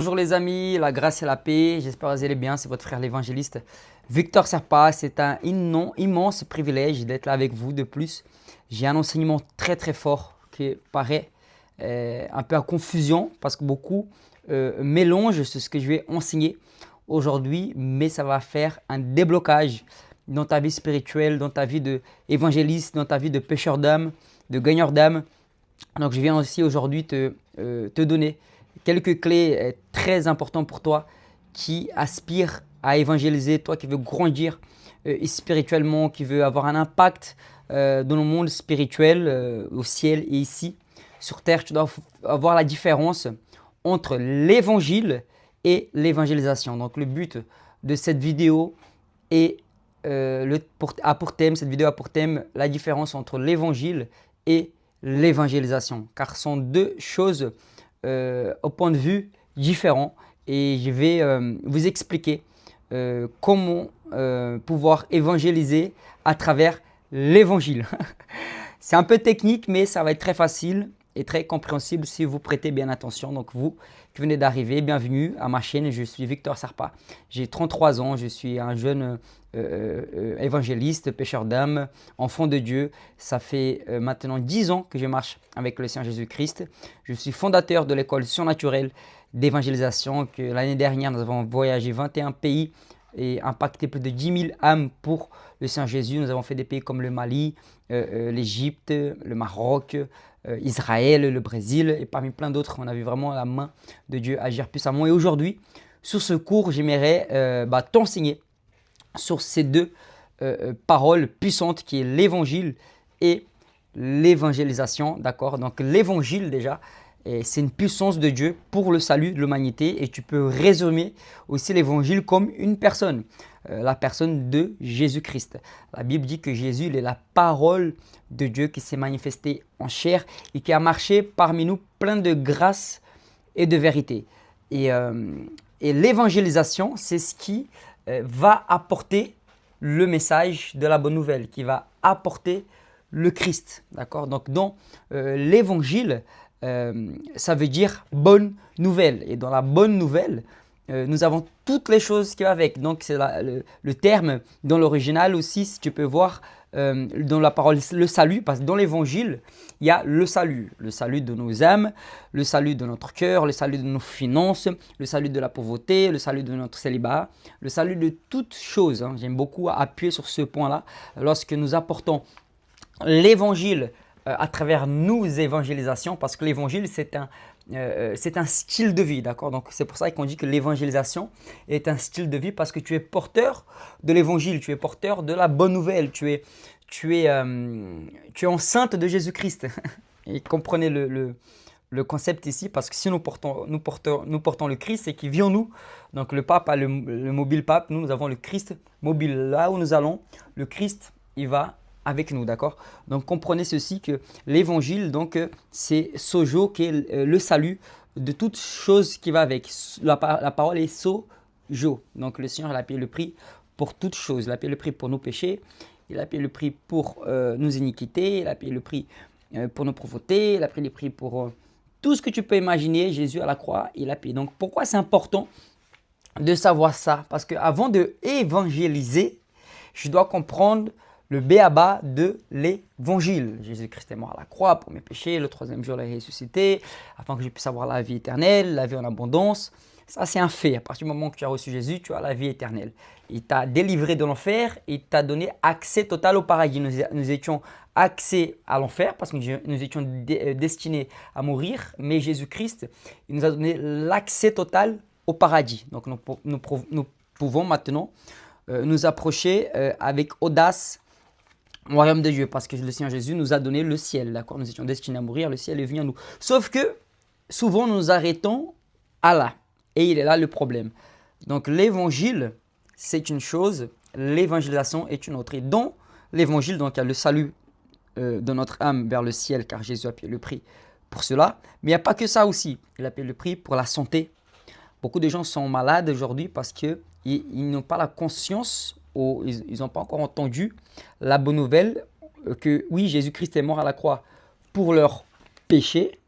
Bonjour les amis, la grâce et la paix, j'espère que vous allez bien, c'est votre frère l'évangéliste Victor Serpa. C'est un immense privilège d'être là avec vous. De plus, j'ai un enseignement très fort qui paraît un peu à confusion parce que beaucoup mélangent ce que je vais enseigner aujourd'hui, mais ça va faire un déblocage dans ta vie spirituelle, dans ta vie d'évangéliste, dans ta vie de pêcheur d'âme, de gagneur d'âme. Donc je viens aussi aujourd'hui te donner quelques clés très importantes pour toi qui aspire à évangéliser, toi qui veux grandir spirituellement, qui veut avoir un impact dans le monde spirituel, au ciel et ici sur terre. Tu dois avoir la différence entre l'évangile et l'évangélisation. Donc le but de cette vidéo est cette vidéo a pour thème la différence entre l'évangile et l'évangélisation, car ce sont deux choses au point de vue différent, et je vais vous expliquer comment pouvoir évangéliser à travers l'évangile. C'est un peu technique, mais ça va être très facile et très compréhensible si vous prêtez bien attention. Donc vous qui venez d'arriver, bienvenue à ma chaîne. Je suis Victor Serpa, j'ai 33 ans, je suis un jeune évangéliste, pêcheur d'âmes, enfant de Dieu. Ça fait maintenant 10 ans que je marche avec le Seigneur Jésus-Christ. Je suis fondateur de l'école surnaturelle d'évangélisation, que l'année dernière nous avons voyagé 21 pays et impacté plus de 10 000 âmes pour le Seigneur Jésus. Nous avons fait des pays comme le Mali, l'Égypte, le Maroc, Israël, le Brésil et parmi plein d'autres. On a vu vraiment la main de Dieu agir puissamment. Et aujourd'hui, sur ce cours, j'aimerais t'enseigner sur ces deux paroles puissantes qui est l'évangile et l'évangélisation. D'accord? Donc l'évangile déjà, c'est une puissance de Dieu pour le salut de l'humanité, et tu peux résumer aussi l'évangile comme une personne, la personne de Jésus-Christ. La Bible dit que Jésus il est la parole de Dieu qui s'est manifestée en chair et qui a marché parmi nous plein de grâce et de vérité. Et l'évangélisation, c'est ce qui va apporter le message de la bonne nouvelle, qui va apporter le Christ. D'accord? Donc dans l'évangile, ça veut dire bonne nouvelle. Et dans la bonne nouvelle, nous avons toutes les choses qui vont avec. Donc c'est le terme dans l'original aussi, si tu peux voir dans la parole le salut, parce que dans l'évangile, il y a le salut de nos âmes, le salut de notre cœur, le salut de nos finances, le salut de la pauvreté, le salut de notre célibat, le salut de toutes choses. J'aime beaucoup appuyer sur ce point-là lorsque nous apportons l'évangile à travers nos évangélisations, parce que l'évangile c'est un style de vie, d'accord? Donc c'est pour ça qu'on dit que l'évangélisation est un style de vie, parce que tu es porteur de l'évangile, tu es porteur de la bonne nouvelle, tu es enceinte de Jésus-Christ. Et comprenez le concept ici, parce que si nous portons le Christ, c'est qu'il vit en nous. Donc le pape a le mobile pape, nous avons le Christ mobile. Là où nous allons, le Christ il va avec nous, d'accord? Donc comprenez ceci, que l'évangile, donc c'est sojo, qui est le salut de toute chose qui va avec. La parole est sojo. Donc le Seigneur il a payé le prix pour toute chose. Il a payé le prix pour nos péchés, il a payé le prix pour nos iniquités, il a payé le prix pour nos pauvretés, il a payé le prix pour tout ce que tu peux imaginer. Jésus à la croix, il a payé. Donc pourquoi c'est important de savoir ça? Parce qu'avant de évangéliser, je dois comprendre le b.a.-ba de l'évangile. Jésus-Christ est mort à la croix pour mes péchés, le troisième jour il est ressuscité, afin que je puisse avoir la vie éternelle, la vie en abondance. Ça c'est un fait. À partir du moment que tu as reçu Jésus, tu as la vie éternelle. Il t'a délivré de l'enfer, il t'a donné accès total au paradis. Nous étions accès à l'enfer parce que nous étions destinés à mourir, mais Jésus-Christ il nous a donné l'accès total au paradis. Donc nous pouvons maintenant nous approcher avec audace au royaume de Dieu, parce que le Seigneur Jésus nous a donné le ciel, d'accord? Nous étions destinés à mourir, le ciel est venu à nous. Sauf que souvent nous nous arrêtons à là, et il est là le problème. Donc l'évangile c'est une chose, l'évangélisation est une autre. Et dans l'évangile, donc il y a le salut de notre âme vers le ciel, car Jésus a payé le prix pour cela. Mais il n'y a pas que ça aussi, il a payé le prix pour la santé. Beaucoup de gens sont malades aujourd'hui parce qu'ils n'ont pas la conscience, ou ils n'ont pas encore entendu la bonne nouvelle que oui, Jésus-Christ est mort à la croix pour leurs péchés,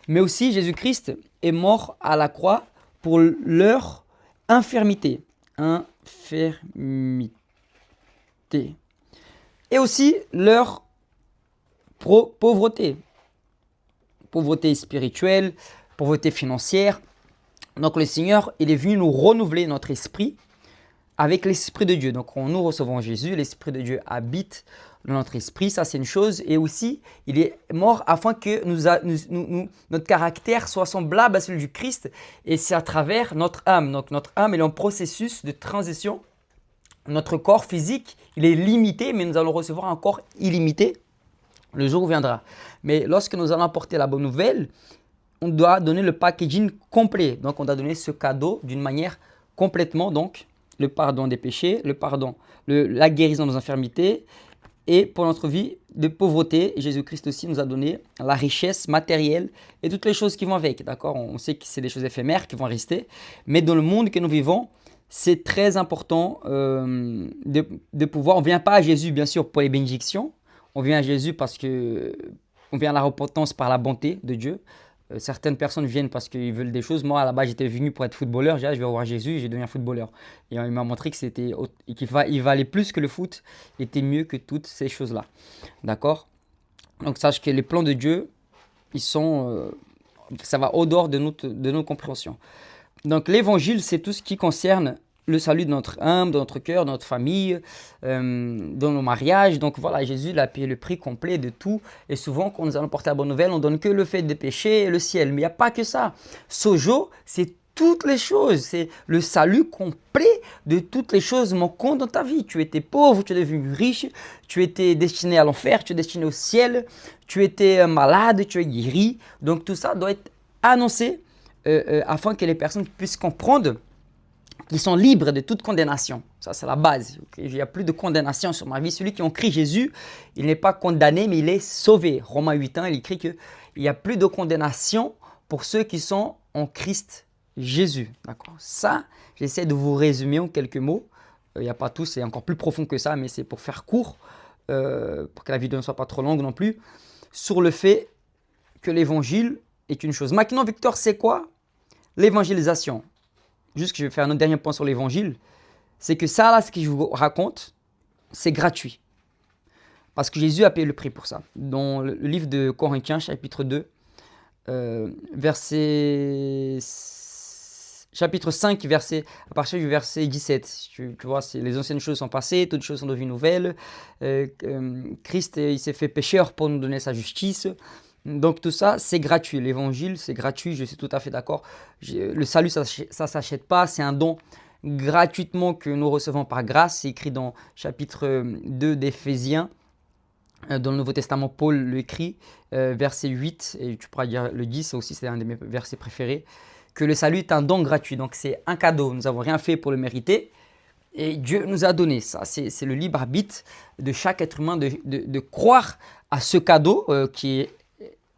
Mais aussi, Jésus-Christ est mort à la croix pour leur infirmité. Infirmité. Et aussi leur pauvreté. Pauvreté spirituelle, pauvreté financière. Donc le Seigneur, il est venu nous renouveler notre esprit avec l'Esprit de Dieu. Donc, en nous recevons Jésus, l'Esprit de Dieu habite dans notre esprit. Ça, c'est une chose. Et aussi, il est mort afin que notre caractère soit semblable à celui du Christ. Et c'est à travers notre âme. Donc, notre âme, elle est en processus de transition. Notre corps physique, il est limité, mais nous allons recevoir un corps illimité. Le jour viendra. Mais lorsque nous allons apporter la bonne nouvelle, on doit donner le packaging complet. Donc, on doit donner ce cadeau d'une manière complètement, donc, le pardon des péchés, le pardon, la guérison de nos infirmités. Et pour notre vie de pauvreté, Jésus-Christ aussi nous a donné la richesse matérielle et toutes les choses qui vont avec. D'accord? On sait que c'est des choses éphémères qui vont rester. Mais dans le monde que nous vivons, c'est très important de pouvoir... On ne vient pas à Jésus, bien sûr, pour les bénédictions. On vient à Jésus parce que on vient à la repentance par la bonté de Dieu. Certaines personnes viennent parce qu'ils veulent des choses. Moi, à la base, j'étais venu pour être footballeur. Je vais voir Jésus, je vais devenir footballeur. Et il m'a montré qu'il valait plus que le foot, il était mieux que toutes ces choses-là. D'accord? Donc, sache que les plans de Dieu, ça va au-dehors de nos compréhensions. Donc, l'évangile, c'est tout ce qui concerne le salut de notre âme, de notre cœur, de notre famille, dans nos mariages. Donc voilà, Jésus il a payé le prix complet de tout. Et souvent, quand nous allons porter la bonne nouvelle, on donne que le fait des péchés et le ciel. Mais il n'y a pas que ça. Sojo, c'est toutes les choses. C'est le salut complet de toutes les choses manquantes dans ta vie. Tu étais pauvre, tu es devenu riche, tu étais destiné à l'enfer, tu es destiné au ciel, tu étais malade, tu es guéri. Donc tout ça doit être annoncé afin que les personnes puissent comprendre qu'ils sont libres de toute condamnation. Ça, c'est la base. Okay? Il n'y a plus de condamnation sur ma vie. Celui qui en crie Jésus, il n'est pas condamné, mais il est sauvé. Romains 8.1, il écrit qu'il n'y a plus de condamnation pour ceux qui sont en Christ Jésus. D'accord? Ça, j'essaie de vous résumer en quelques mots. Il n'y a pas tout, c'est encore plus profond que ça, mais c'est pour faire court, pour que la vidéo ne soit pas trop longue non plus, sur le fait que l'évangile est une chose. Maintenant, Victor, c'est quoi l'évangélisation? Juste que je vais faire un dernier point sur l'évangile, c'est que ça, là, ce que je vous raconte, c'est gratuit. Parce que Jésus a payé le prix pour ça. Dans le livre de Corinthiens, chapitre 2, chapitre 5, à partir du verset 17. Tu vois, les anciennes choses sont passées, toutes choses sont devenues nouvelles. Christ, il s'est fait pécheur pour nous donner sa justice. Donc tout ça, c'est gratuit. L'évangile, c'est gratuit, je suis tout à fait d'accord. Le salut, ça ne s'achète pas, c'est un don gratuitement que nous recevons par grâce. C'est écrit dans chapitre 2 d'Éphésiens. Dans le Nouveau Testament, Paul l'écrit, verset 8, et tu pourras dire le 10, aussi c'est un de mes versets préférés, que le salut est un don gratuit. Donc c'est un cadeau, nous n'avons rien fait pour le mériter. Et Dieu nous a donné ça. C'est le libre arbitre de chaque être humain de croire à ce cadeau qui est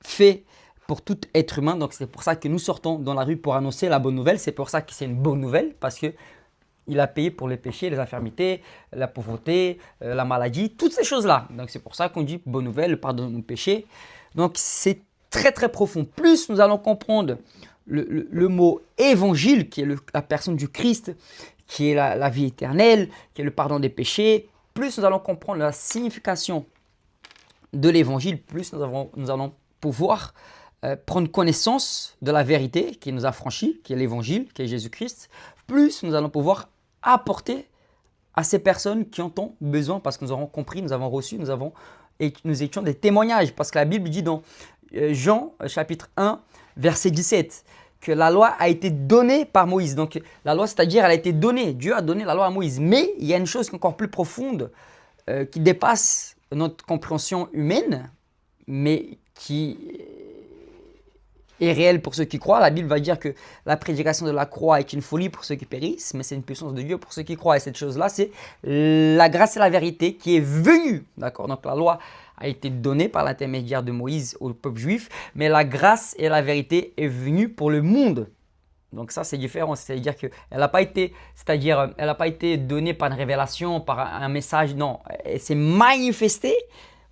fait pour tout être humain. Donc c'est pour ça que nous sortons dans la rue pour annoncer la bonne nouvelle. C'est pour ça que c'est une bonne nouvelle, parce qu'il a payé pour les péchés, les infirmités, la pauvreté, la maladie, toutes ces choses-là. Donc c'est pour ça qu'on dit bonne nouvelle, le pardon de nos péchés. Donc c'est très très profond. Plus nous allons comprendre le mot évangile, qui est la personne du Christ, qui est la vie éternelle, qui est le pardon des péchés, plus nous allons comprendre la signification de l'évangile, plus nous allons pouvoir prendre connaissance de la vérité qui nous a franchis, qui est l'évangile, qui est Jésus-Christ, plus nous allons pouvoir apporter à ces personnes qui en ont besoin, parce que nous aurons compris, nous avons reçu, nous étions des témoignages, parce que la Bible dit dans Jean chapitre 1, verset 17, que la loi a été donnée par Moïse. Donc la loi, c'est-à-dire elle a été donnée, Dieu a donné la loi à Moïse. Mais il y a une chose encore plus profonde qui dépasse notre compréhension humaine, mais qui est réelle pour ceux qui croient. La Bible va dire que la prédication de la croix est une folie pour ceux qui périssent, mais c'est une puissance de Dieu pour ceux qui croient. Et cette chose-là, c'est la grâce et la vérité qui est venue. D'accord? Donc la loi a été donnée par l'intermédiaire de Moïse au peuple juif, mais la grâce et la vérité est venue pour le monde. Donc ça, c'est différent. C'est-à-dire qu'elle n'a pas été donnée par une révélation, par un message. Non, elle s'est manifestée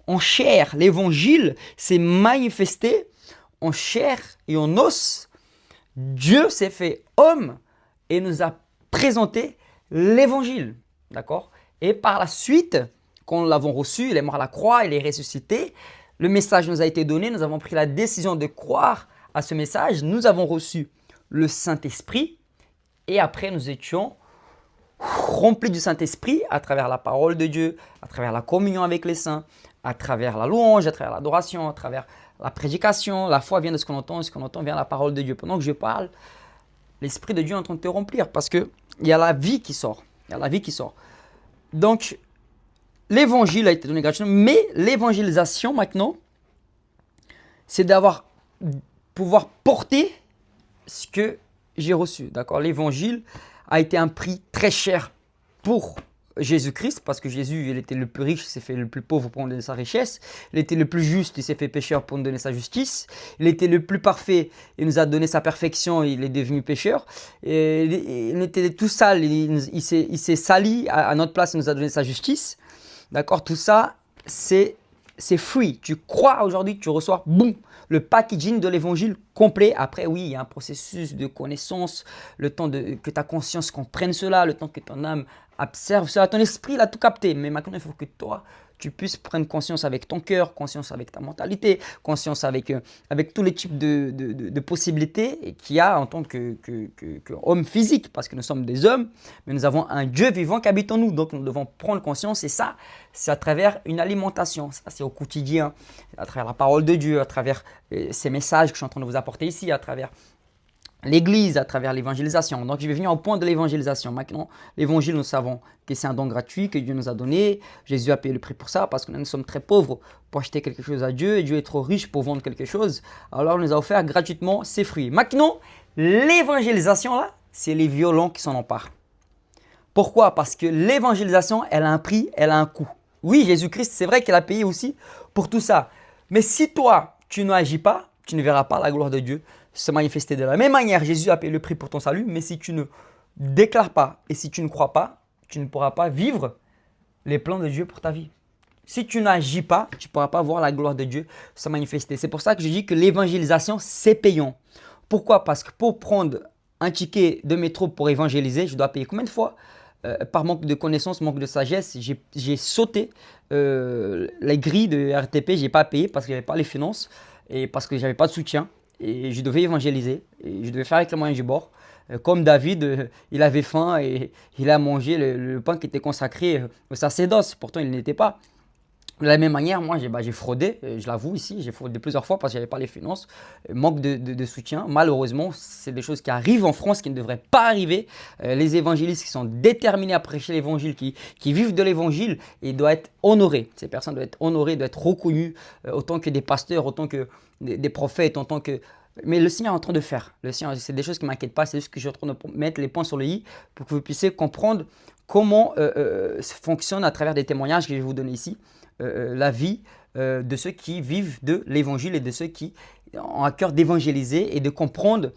en chair. L'évangile s'est manifesté en chair et en os, Dieu s'est fait homme et nous a présenté l'évangile. D'accord? Et par la suite, quand nous l'avons reçu, il est mort à la croix, il est ressuscité. Le message nous a été donné, nous avons pris la décision de croire à ce message. Nous avons reçu le Saint-Esprit et après nous étions remplis du Saint-Esprit à travers la parole de Dieu, à travers la communion avec les saints, à travers la louange, à travers l'adoration, à travers la prédication. La foi vient de ce qu'on entend et ce qu'on entend vient de la parole de Dieu. Pendant que je parle, l'Esprit de Dieu est en train de te remplir parce qu'il y a la vie qui sort. Il y a la vie qui sort. Donc, l'évangile a été donné gratuitement, mais l'évangélisation maintenant, c'est d'avoir pouvoir porter ce que j'ai reçu. D'accord? L'évangile a été un prix très cher pour Jésus-Christ, parce que Jésus, il était le plus riche, il s'est fait le plus pauvre pour nous donner sa richesse. Il était le plus juste, il s'est fait pécheur pour nous donner sa justice. Il était le plus parfait, il nous a donné sa perfection, il est devenu pécheur. Et il était tout sale, il s'est sali à notre place, il nous a donné sa justice. D'accord? Tout ça, c'est free. Tu crois aujourd'hui, tu reçois, boum, le packaging de l'évangile complet. Après, oui, il y a un processus de connaissance, le temps que ta conscience comprenne cela, le temps que ton âme observe cela. Ton esprit l'a tout capté. Mais maintenant, il faut que toi, tu puisses prendre conscience avec ton cœur, conscience avec ta mentalité, conscience avec tous les types de possibilités qu'il y a en tant qu'homme physique, parce que nous sommes des hommes, mais nous avons un Dieu vivant qui habite en nous. Donc, nous devons prendre conscience et ça, c'est à travers une alimentation. Ça, c'est au quotidien, à travers la parole de Dieu, à travers ces messages que je suis en train de vous apporter ici, à travers l'Église, à travers l'évangélisation. Donc, je vais venir au point de l'évangélisation. Maintenant, l'évangile, nous savons que c'est un don gratuit que Dieu nous a donné. Jésus a payé le prix pour ça parce que nous sommes très pauvres pour acheter quelque chose à Dieu et Dieu est trop riche pour vendre quelque chose. Alors, il nous a offert gratuitement ses fruits. Maintenant, l'évangélisation, là, c'est les violents qui s'en emparent. Pourquoi? Parce que l'évangélisation, elle a un prix, elle a un coût. Oui, Jésus-Christ, c'est vrai qu'il a payé aussi pour tout ça. Mais si toi, tu n'agis pas, tu ne verras pas la gloire de Dieu se manifester de la même manière. Jésus a payé le prix pour ton salut, mais si tu ne déclares pas et si tu ne crois pas, tu ne pourras pas vivre les plans de Dieu pour ta vie. Si tu n'agis pas, tu ne pourras pas voir la gloire de Dieu se manifester. C'est pour ça que je dis que l'évangélisation, c'est payant. Pourquoi? Parce que pour prendre un ticket de métro pour évangéliser, je dois payer combien de fois? Par manque de connaissances, manque de sagesse, j'ai sauté les grilles de RTP, je n'ai pas payé parce que je n'avais pas les finances et parce que je n'avais pas de soutien. Et je devais évangéliser, et je devais faire avec le moyen du bord. Comme David, il avait faim et il a mangé le pain qui était consacré au sacerdoce. Pourtant, il n'était pas. De la même manière, moi, j'ai fraudé, je l'avoue ici, j'ai fraudé plusieurs fois parce que je n'avais pas les finances, manque de soutien. Malheureusement, c'est des choses qui arrivent en France qui ne devraient pas arriver. Les évangélistes qui sont déterminés à prêcher l'évangile, qui vivent de l'évangile, ils doivent être honorés. Ces personnes doivent être honorées, doivent être reconnues, autant que des pasteurs, autant que des prophètes, autant que... Mais le Seigneur est en train de faire. Le Seigneur, c'est des choses qui ne m'inquiètent pas, c'est juste que je suis en train de mettre les points sur le i pour que vous puissiez comprendre comment fonctionne à travers des témoignages que je vais vous donner ici. La vie de ceux qui vivent de l'évangile et de ceux qui ont à cœur d'évangéliser et de comprendre,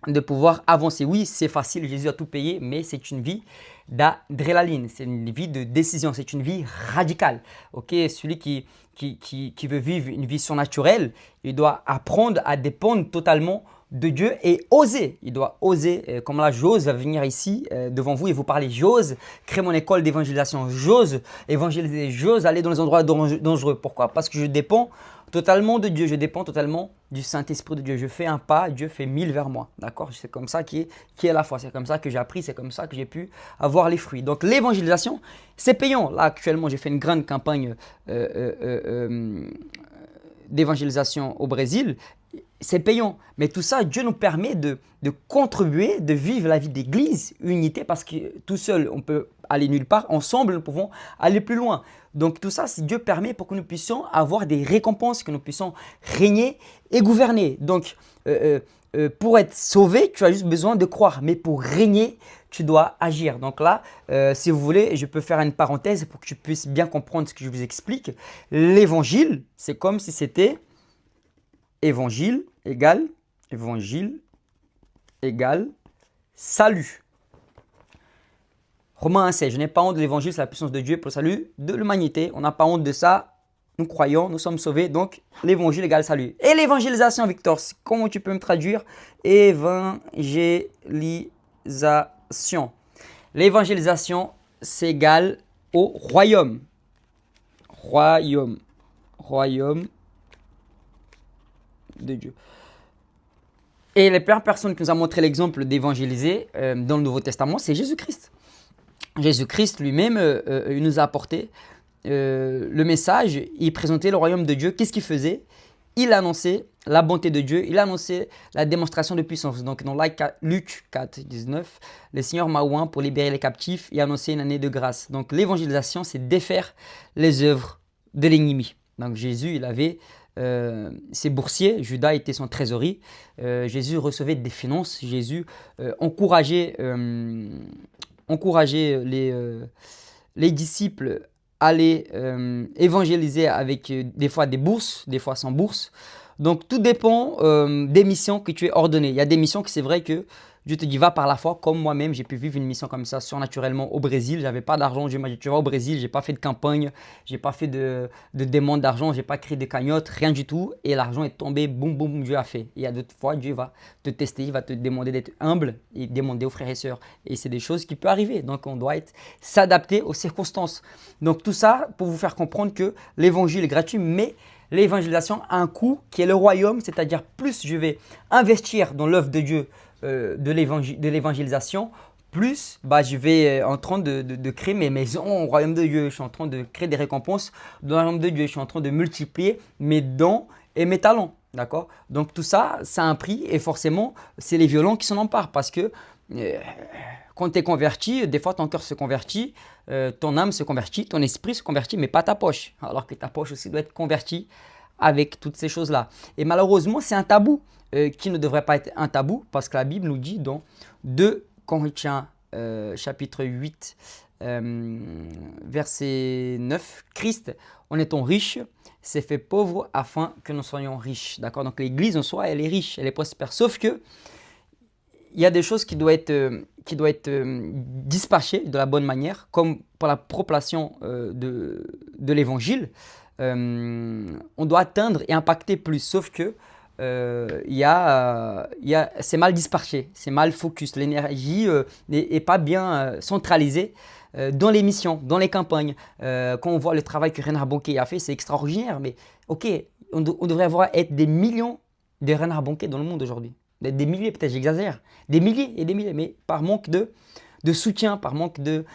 de pouvoir avancer. Oui, c'est facile, Jésus a tout payé, mais c'est une vie d'adrénaline, c'est une vie de décision, c'est une vie radicale. Ok, celui qui veut vivre une vie surnaturelle, il doit apprendre à dépendre totalement de Dieu et oser. Il doit oser, comme là, j'ose venir ici devant vous et vous parler. J'ose créer mon école d'évangélisation. J'ose évangéliser. J'ose aller dans les endroits dangereux. Pourquoi? Parce que je dépends totalement de Dieu. Je dépends totalement du Saint-Esprit de Dieu. Je fais un pas, Dieu fait 1000 vers moi. D'accord? C'est comme ça qui est la foi. C'est comme ça que j'ai appris. C'est comme ça que j'ai pu avoir les fruits. Donc l'évangélisation, c'est payant. Là, actuellement, j'ai fait une grande campagne d'évangélisation au Brésil. C'est payant, mais tout ça, Dieu nous permet de contribuer, de vivre la vie d'église, unité, parce que tout seul, on peut aller nulle part. Ensemble, nous pouvons aller plus loin. Donc tout ça, Dieu permet pour que nous puissions avoir des récompenses, que nous puissions régner et gouverner. Donc, pour être sauvé, tu as juste besoin de croire, mais pour régner, tu dois agir. Donc là, si vous voulez, je peux faire une parenthèse pour que tu puisses bien comprendre ce que je vous explique. L'évangile, c'est comme si c'était... Évangile égale salut. Romains 1,16. Je n'ai pas honte de l'évangile, c'est la puissance de Dieu pour le salut de l'humanité. On n'a pas honte de ça. nous croyons, nous sommes sauvés. Donc, l'évangile égale salut. Et l'évangélisation, Victor, comment tu peux me traduire? Évangélisation. L'évangélisation, c'est égal au royaume. Royaume. Royaume de Dieu. Et la première personne qui nous a montré l'exemple d'évangéliser dans le Nouveau Testament, c'est Jésus-Christ. Jésus-Christ lui-même, il nous a apporté le message, il présentait le royaume de Dieu. Qu'est-ce qu'il faisait? Il annonçait la bonté de Dieu, il annonçait la démonstration de puissance. Donc dans Luc 4, 19, le Seigneur m'a oint pour libérer les captifs et annoncer une année de grâce. Donc l'évangélisation, c'est défaire les œuvres de l'ennemi. Donc Jésus, il avait ses boursiers, Judas était son trésorier, Jésus recevait des finances, Jésus encourageait les disciples à aller évangéliser avec des fois des bourses, des fois sans bourse. Donc tout dépend des missions que tu es ordonné. Il y a des missions que c'est vrai que Dieu te dit va par la foi, comme moi-même j'ai pu vivre une mission comme ça surnaturellement au Brésil. J'avais pas d'argent, tu vois, au Brésil, j'ai pas fait de campagne, j'ai pas fait de demande d'argent, j'ai pas créé de cagnotte, rien du tout. Et l'argent est tombé, boum boum, Dieu a fait. Il y a d'autres fois, Dieu va te tester, il va te demander d'être humble et demander aux frères et sœurs. Et c'est des choses qui peuvent arriver. Donc on doit s'adapter aux circonstances. Donc tout ça pour vous faire comprendre que l'évangile est gratuit, mais l'évangélisation a un coût qui est le royaume, c'est-à-dire plus je vais investir dans l'œuvre de Dieu, de l'évangélisation, plus je vais en train de créer mes maisons au royaume de Dieu. Je suis en train de créer des récompenses dans le royaume de Dieu. Je suis en train de multiplier mes dons et mes talents. D'accord? Donc tout ça, ça a un prix et forcément, c'est les violents qui s'en emparent parce que quand tu es converti, des fois ton cœur se convertit, ton âme se convertit, ton esprit se convertit, mais pas ta poche. Alors que ta poche aussi doit être convertie avec toutes ces choses-là. Et malheureusement, c'est un tabou qui ne devrait pas être un tabou parce que la Bible nous dit dans 2 Corinthiens chapitre 8, verset 9, Christ, en étant riche, s'est fait pauvre afin que nous soyons riches. D'accord? Donc l'Église en soi, elle est riche, elle est prospère. Sauf que il y a des choses qui doivent être dispatchées de la bonne manière, comme pour la propagation de l'Évangile. On doit atteindre et impacter plus, sauf que c'est mal dispatché, c'est mal focus. L'énergie n'est pas bien centralisée dans les missions, dans les campagnes. Quand on voit le travail que Reinhard Bonnke a fait, c'est extraordinaire, mais ok, on devrait être des millions de Reinhard Bonnke dans le monde aujourd'hui. Des milliers, peut-être j'exagère, des milliers et des milliers, mais par manque de soutien, par manque de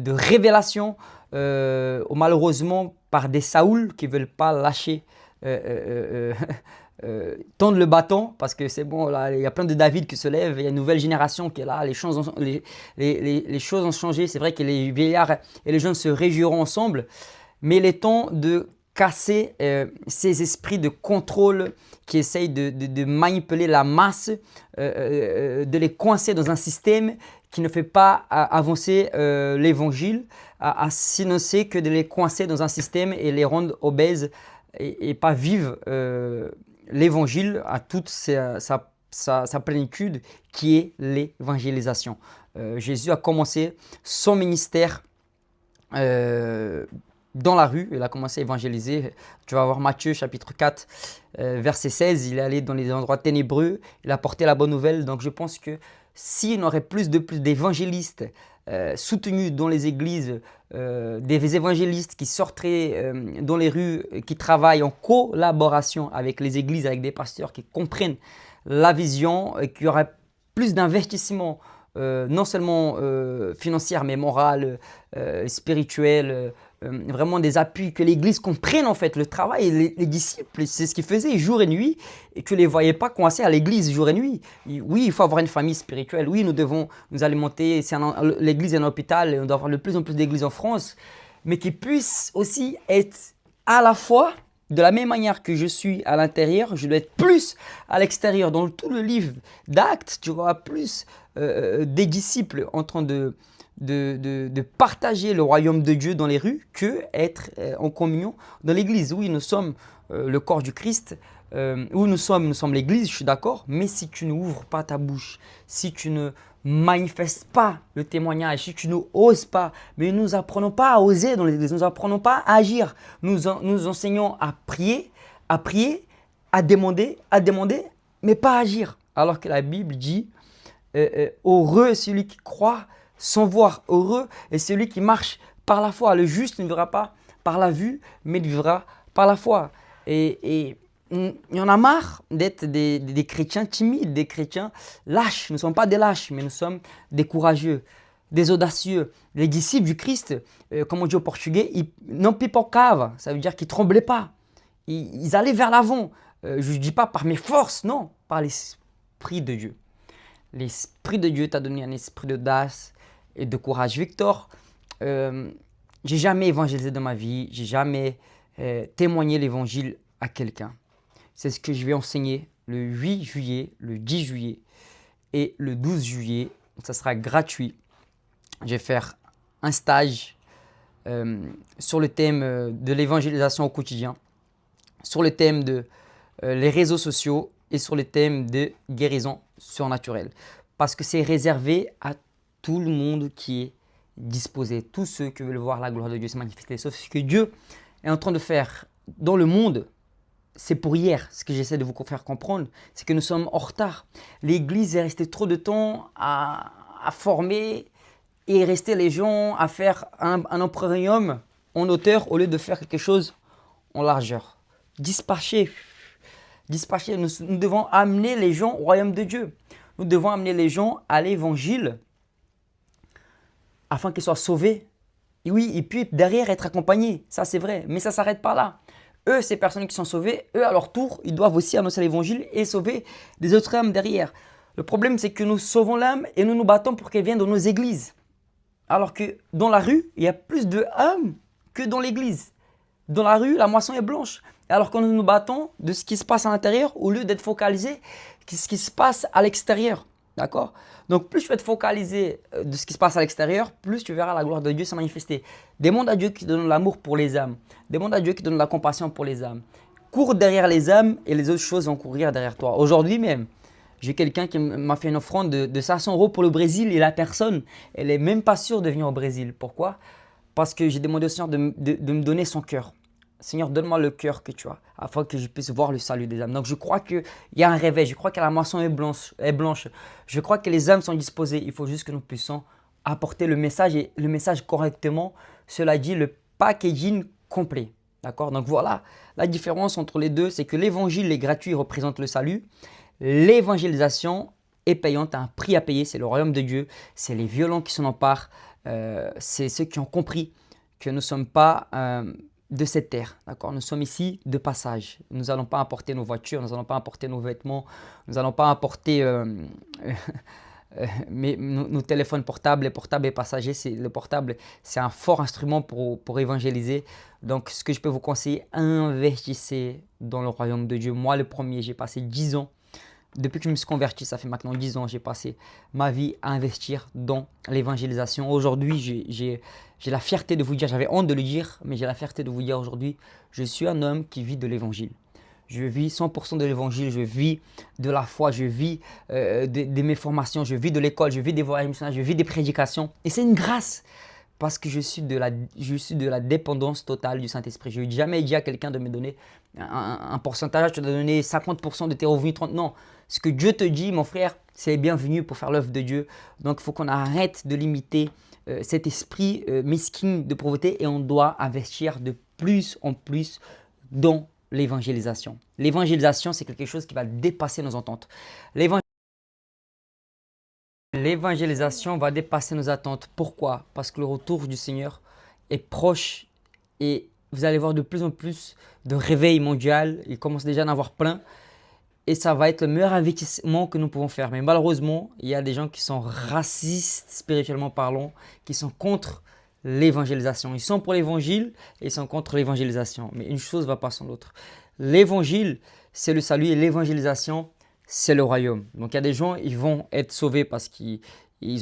révélation, malheureusement par des Saoul qui ne veulent pas lâcher, tendre le bâton, parce que c'est bon, là, il y a plein de David qui se lèvent, il y a une nouvelle génération qui est là, les choses ont changé, c'est vrai que les vieillards et les jeunes se réjouiront ensemble, mais il est temps de casser ces esprits de contrôle qui essayent de manipuler la masse, de les coincer dans un système qui ne fait pas avancer l'évangile, sinon c'est que de les coincer dans un système et les rendre obèses et pas vivre l'évangile à toute sa plénitude qui est l'évangélisation. Jésus a commencé son ministère dans la rue, il a commencé à évangéliser. Tu vas voir Matthieu chapitre 4, verset 16, il est allé dans les endroits ténébreux, il a porté la bonne nouvelle. Donc je pense que s'il y aurait plus d'évangélistes soutenus dans les églises, des évangélistes qui sortiraient dans les rues, qui travaillent en collaboration avec les églises, avec des pasteurs qui comprennent la vision, qu'il y aurait plus d'investissement, non seulement financier, mais moral, spirituel, vraiment des appuis, que l'Église comprenne en fait le travail. Et les disciples, c'est ce qu'ils faisaient jour et nuit, et que ne les voyaient pas coincés à l'Église jour et nuit. Oui, il faut avoir une famille spirituelle. Oui, nous devons nous alimenter. L'Église est un hôpital, et on doit avoir de plus en plus d'églises en France, mais qui puissent aussi être à la fois, de la même manière que je suis à l'intérieur, je dois être plus à l'extérieur. Dans tout le livre d'Actes, tu vois plus des disciples en train de partager le royaume de Dieu dans les rues que être en communion dans l'église. Oui, nous sommes le corps du Christ, où nous sommes l'Église, je suis d'accord, mais si tu n'ouvres pas ta bouche, si tu ne manifestes pas le témoignage, si tu n'oses pas, mais nous apprenons pas à oser dans l'Église, nous apprenons pas à agir, nous enseignons à prier, à demander, mais pas à agir. Alors que la Bible dit, heureux est celui qui croit sans voir, heureux est celui qui marche par la foi. Le juste ne verra pas par la vue, mais il vivra par la foi. Et il y en a marre d'être des chrétiens timides, des chrétiens lâches. Nous ne sommes pas des lâches, mais nous sommes des courageux, des audacieux. Les disciples du Christ, comme on dit au portugais, ils non pipocavam, ça veut dire qu'ils ne tremblaient pas. Ils allaient vers l'avant. Je ne dis pas par mes forces, non, par l'Esprit de Dieu. L'Esprit de Dieu t'a donné un esprit d'audace et de courage. Victor, j'ai jamais évangélisé dans ma vie, j'ai jamais témoigné l'évangile à quelqu'un. C'est ce que je vais enseigner le 8 juillet, le 10 juillet et le 12 juillet. Ça sera gratuit. Je vais faire un stage sur le thème de l'évangélisation au quotidien, sur le thème de les réseaux sociaux et sur le thème de guérison surnaturelle. Parce que c'est réservé à tout le monde qui est disposé, tous ceux qui veulent voir la gloire de Dieu se manifester. Sauf ce que Dieu est en train de faire dans le monde, c'est pour hier. Ce que j'essaie de vous faire comprendre, c'est que nous sommes en retard. L'Église est restée trop de temps à former et rester les gens à faire un emporium en hauteur au lieu de faire quelque chose en largeur. Dispatcher. Nous devons amener les gens au royaume de Dieu. Nous devons amener les gens à l'évangile afin qu'ils soient sauvés. Et oui, et puis derrière être accompagnés. Ça, c'est vrai. Mais ça ne s'arrête pas là. Eux, ces personnes qui sont sauvées, eux, à leur tour, ils doivent aussi annoncer l'évangile et sauver des autres âmes derrière. Le problème, c'est que nous sauvons l'âme et nous nous battons pour qu'elle vienne dans nos églises. Alors que dans la rue, il y a plus d'âmes que dans l'église. Dans la rue, la moisson est blanche. Alors que nous nous battons de ce qui se passe à l'intérieur au lieu d'être focalisé sur ce qui se passe à l'extérieur. D'accord? Donc, plus tu vas être focalisé de ce qui se passe à l'extérieur, plus tu verras la gloire de Dieu se manifester. Demande à Dieu qui donne l'amour pour les âmes. Demande à Dieu qui donne la compassion pour les âmes. Cours derrière les âmes et les autres choses vont courir derrière toi. Aujourd'hui même, j'ai quelqu'un qui m'a fait une offrande de 500 € pour le Brésil et la personne, elle n'est même pas sûre de venir au Brésil. Pourquoi? Parce que j'ai demandé au Seigneur de me donner son cœur. Seigneur, donne-moi le cœur que tu as, afin que je puisse voir le salut des âmes. Donc, je crois qu'il y a un réveil. Je crois que la moisson est blanche. Je crois que les âmes sont disposées. Il faut juste que nous puissions apporter le message et le message correctement. Cela dit, le packaging complet. D'accord? Donc, voilà. La différence entre les deux, c'est que l'évangile est gratuit, il représente le salut. L'évangélisation est payante, un prix à payer. C'est le royaume de Dieu. C'est les violents qui s'en emparent. C'est ceux qui ont compris que nous ne sommes pas de cette terre, d'accord? Nous sommes ici de passage. Nous n'allons pas apporter nos voitures, nous n'allons pas apporter nos vêtements, nous n'allons pas apporter nos téléphones portables. Les portables et passagers, le portable, c'est un fort instrument pour évangéliser. Donc, ce que je peux vous conseiller, investissez dans le royaume de Dieu. Moi, le premier, j'ai passé 10 ans. Depuis que je me suis converti, ça fait maintenant 10 ans, j'ai passé ma vie à investir dans l'évangélisation. Aujourd'hui, j'ai la fierté de vous dire, j'avais honte de le dire, mais j'ai la fierté de vous dire aujourd'hui, je suis un homme qui vit de l'évangile. Je vis 100% de l'évangile, je vis de la foi, je vis de mes formations, je vis de l'école, je vis des voyages missionnaires, je vis des prédications. Et c'est une grâce parce que je suis de la dépendance totale du Saint-Esprit. Je n'ai jamais dit à quelqu'un de me donner un pourcentage, tu dois donner 50% de tes revenus, 30%. Non, ce que Dieu te dit, mon frère, c'est bienvenu pour faire l'œuvre de Dieu. Donc, il faut qu'on arrête de limiter cet esprit mesquin de pauvreté et on doit investir de plus en plus dans l'évangélisation. L'évangélisation, c'est quelque chose qui va dépasser nos ententes. L'évangélisation va dépasser nos attentes. Pourquoi? Parce que le retour du Seigneur est proche et vous allez voir de plus en plus de réveil mondial. Il commence déjà à en avoir plein et ça va être le meilleur investissement que nous pouvons faire. Mais malheureusement, il y a des gens qui sont racistes, spirituellement parlant, qui sont contre l'évangélisation. Ils sont pour l'évangile et ils sont contre l'évangélisation. Mais une chose ne va pas sans l'autre. L'évangile, c'est le salut et l'évangélisation, c'est le royaume. Donc il y a des gens, ils vont être sauvés parce qu'ils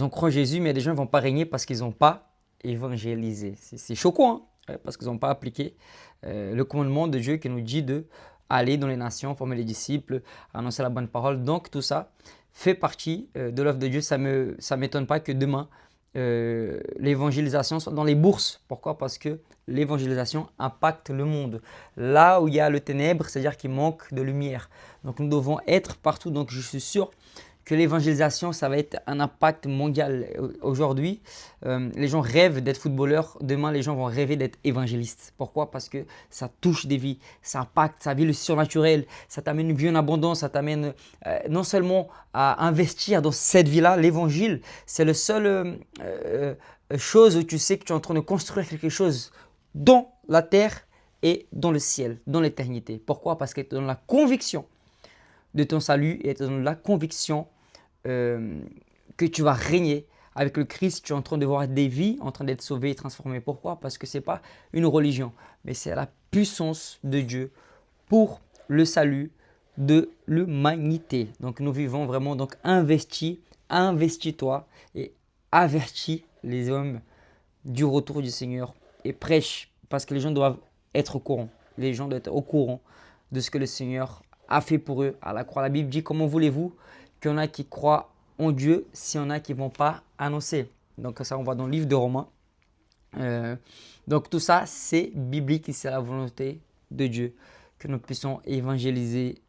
ont cru en Jésus, mais il y a des gens qui ne vont pas régner parce qu'ils n'ont pas évangélisé. C'est choquant, hein, parce qu'ils n'ont pas appliqué le commandement de Dieu qui nous dit de aller dans les nations, former les disciples, annoncer la bonne parole. Donc tout ça fait partie de l'œuvre de Dieu. Ça m'étonne pas que demain, l'évangélisation soit dans les bourses. Pourquoi? Parce que l'évangélisation impacte le monde. Là où il y a le ténèbre, c'est-à-dire qu'il manque de lumière. Donc nous devons être partout. Donc je suis sûr que l'évangélisation, ça va être un impact mondial. Aujourd'hui, les gens rêvent d'être footballeurs. Demain, les gens vont rêver d'être évangélistes. Pourquoi? Parce que ça touche des vies, ça impacte, ça vit le surnaturel, ça t'amène une vie en abondance, ça t'amène non seulement à investir dans cette vie-là. L'évangile, c'est le seul chose où tu sais que tu es en train de construire quelque chose dans la terre et dans le ciel, dans l'éternité. Pourquoi? Parce que tu es dans la conviction de ton salut et tu es dans la conviction que tu vas régner avec le Christ. Tu es en train de voir des vies en train d'être sauvées et transformées. Pourquoi? Parce que ce n'est pas une religion, mais c'est la puissance de Dieu pour le salut de l'humanité. Donc nous vivons vraiment, donc investis-toi et avertis les hommes du retour du Seigneur et prêche, parce que les gens doivent être au courant. Les gens doivent être au courant de ce que le Seigneur a fait pour eux à la croix. La Bible dit: comment voulez-vous qu'il y en a qui croient en Dieu s'il y en a qui ne vont pas annoncer? Donc ça, on va dans le livre de Romains. Donc tout ça, c'est biblique et c'est la volonté de Dieu que nous puissions évangéliser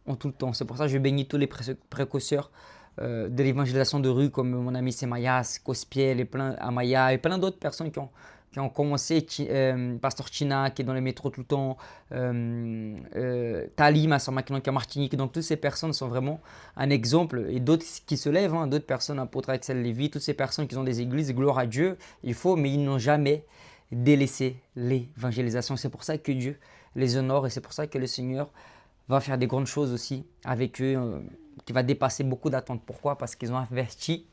en tout le temps. C'est pour ça que je bénis tous les précurseurs de l'évangélisation de rue, comme mon ami Semayas, Cospiel, Amaya et plein d'autres personnes qui ont commencé, Pasteur China qui est dans les métros tout le temps, Tali, ma soeur Maquinon qui est en Martinique. Donc toutes ces personnes sont vraiment un exemple, et d'autres qui se lèvent, hein, d'autres personnes, apôtre Axel Lévy, toutes ces personnes qui ont des églises, gloire à Dieu, mais ils n'ont jamais délaissé l'évangélisation. C'est pour ça que Dieu les honore et c'est pour ça que le Seigneur va faire des grandes choses aussi avec eux, qui va dépasser beaucoup d'attentes. Pourquoi? Parce qu'ils ont investi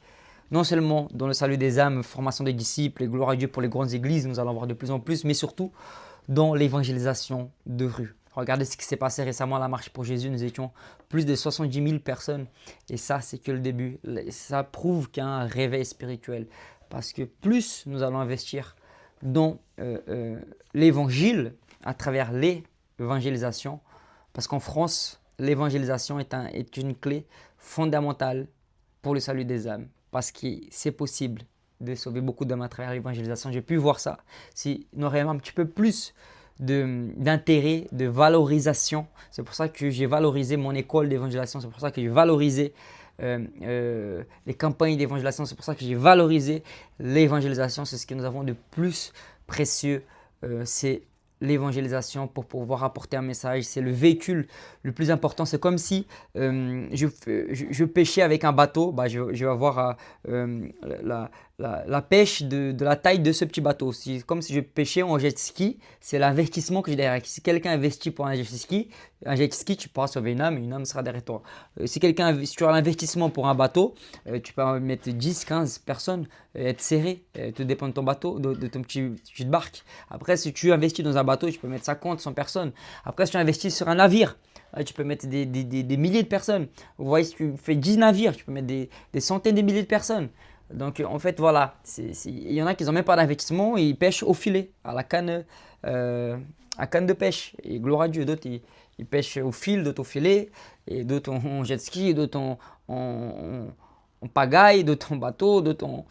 non seulement dans le salut des âmes, formation des disciples, et gloire à Dieu pour les grandes églises, nous allons voir de plus en plus, mais surtout dans l'évangélisation de rue. Regardez ce qui s'est passé récemment à la Marche pour Jésus, nous étions plus de 70 000 personnes et ça, c'est que le début. Ça prouve qu'il y a un réveil spirituel parce que plus nous allons investir dans l'évangile à travers l'évangélisation, parce qu'en France, l'évangélisation est une clé fondamentale pour le salut des âmes. Parce que c'est possible de sauver beaucoup d'hommes à travers l'évangélisation. J'ai pu voir ça. Si nous aurions un petit peu plus d'intérêt, de valorisation, c'est pour ça que j'ai valorisé mon école d'évangélisation, c'est pour ça que j'ai valorisé les campagnes d'évangélisation, c'est pour ça que j'ai valorisé l'évangélisation. C'est ce que nous avons de plus précieux, c'est l'évangélisation pour pouvoir apporter un message. C'est le véhicule le plus important. C'est comme si je pêchais avec un bateau, je vais avoir la pêche de la taille de ce petit bateau. Comme si je pêchais en jet ski, c'est l'investissement que j'ai derrière. Si quelqu'un investit pour un jet ski, tu pourras sauver une âme sera derrière toi. Si tu as l'investissement pour un bateau, tu peux mettre 10, 15 personnes, être serré, tout dépend de ton bateau, de ton petite barque. Après, si tu investis dans un bateau, tu peux mettre 50, 100 personnes. Après, si tu investis sur un navire, tu peux mettre des milliers de personnes. Vous voyez, si tu fais 10 navires, tu peux mettre des centaines de milliers de personnes. Donc en fait, voilà, il y en a qui n'ont même pas d'investissement et ils pêchent au filet, à canne de pêche. Et gloire à Dieu, d'autres ils pêchent au fil, d'autres au filet, et d'autres en jet ski, d'autres en pagaille, d'autres en bateau, d'autres en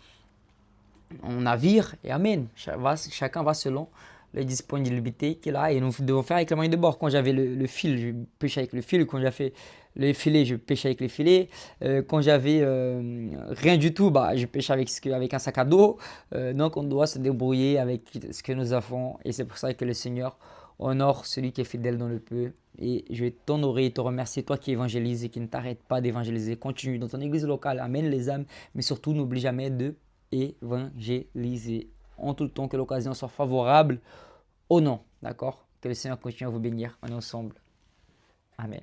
navire. Et amen, chacun va selon les disponibilités qu'il a et nous devons faire avec les moyens de bord. Quand j'avais le fil, je pêchais avec le fil. Quand j'avais les filets, je pêchais avec les filets. Quand j'avais rien du tout, je pêchais avec un sac à dos. Donc on doit se débrouiller avec ce que nous avons et c'est pour ça que le Seigneur honore celui qui est fidèle dans le peu. Et je vais t'honorer et te remercier, toi qui évangélises et qui ne t'arrêtes pas d'évangéliser. Continue dans ton église locale, amène les âmes, mais surtout n'oublie jamais de évangéliser en tout temps, que l'occasion soit favorable au nom. D'accord? Que le Seigneur continue à vous bénir. On est ensemble. Amen.